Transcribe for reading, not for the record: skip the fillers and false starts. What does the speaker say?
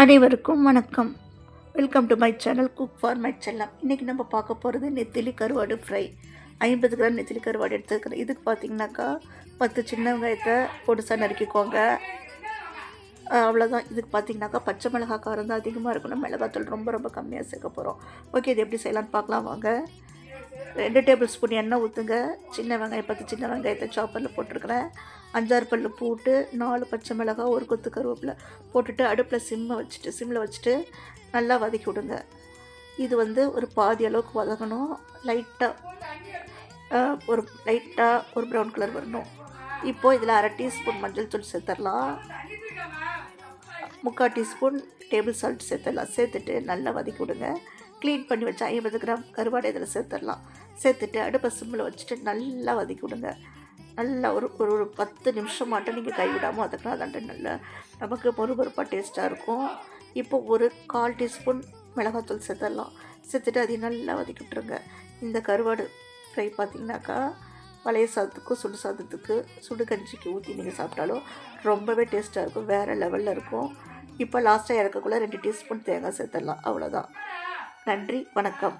அனைவருக்கும் வணக்கம். Welcome to my channel cook for my செல்லம். இன்றைக்கி நம்ம பார்க்க போகிறது நெத்திலி கருவாடு ஃப்ரை. 50 கிராம் நெத்திலி கருவாடு எடுத்துக்கிறேன். இதுக்கு பார்த்திங்கனாக்கா 10 சின்ன வெங்காயத்தை பொடுசாக நறுக்கிக்கோங்க. அவ்வளோதான். இதுக்கு பார்த்திங்கனாக்கா பச்சை மிளகாய் காரம் தான் அதிகமாக இருக்கணும். மிளகாத்தூள் ரொம்ப ரொம்ப கம்மியாக சேர்க்க போகிறோம். ஓகே, இது எப்படி செய்யலான்னு பார்க்கலாம் வாங்க. 2 டேபிள் ஸ்பூன் எண்ணெய் ஊற்றுங்க. சின்ன வெங்காயம் 10 சின்ன வெங்காயத்தை சாப்பரில் போட்டிருக்கிறேன். 5-6 பல்லு பூட்டு, 4 பச்சை மிளகாய், ஒரு கொத்து கருவேப்பிலை போட்டுட்டு அடுப்பில் சிம்மில் வச்சுட்டு நல்லா வதக்கி விடுங்க. இது ஒரு பாதி அளவுக்கு வதக்கணும். லைட்டாக ஒரு ப்ரௌன் கலர் வரணும். இப்போது இதில் 1/2 டீஸ்பூன் மஞ்சள் தூள் சேர்த்துடலாம். 3/4 டீஸ்பூன் டேபிள் சால்ட் சேர்த்துடலாம். சேர்த்துட்டு நல்லா வதக்கி விடுங்க. க்ளீன் பண்ணி வச்சா 50 கிராம் கருவாடை இதில் சேர்த்துடலாம். சேர்த்துட்டு அடுப்பை சிம்மில் வச்சுட்டு நல்லா வதக்கி விடுங்க. நல்லா ஒரு 10 நிமிஷம் மட்டும் நீங்கள் கைவிடாமல் வதக்கினா அதாண்ட நல்லா நமக்கு மொறுமொறுப்பாக டேஸ்ட்டாக இருக்கும். இப்போ ஒரு 1/4 டீஸ்பூன் மிளகாத்தூள் சேர்த்துடலாம். சேர்த்துட்டு அதையும் நல்லா வதக்கி விட்டுருங்க. இந்த கருவாடு ஃப்ரை பார்த்திங்கனாக்கா பழைய சாதத்துக்கும் சுடு சாதத்துக்கு சுடு கஞ்சிக்கு ஊற்றி நீங்கள் சாப்பிட்டாலும் ரொம்பவே டேஸ்ட்டாக இருக்கும். வேறு லெவலில் இருக்கும். இப்போ லாஸ்ட்டாக இறக்கக்குள்ளே 2 டீஸ்பூன் தேங்காய் சேர்த்துடலாம். அவ்வளோதான். நன்றி, வணக்கம்.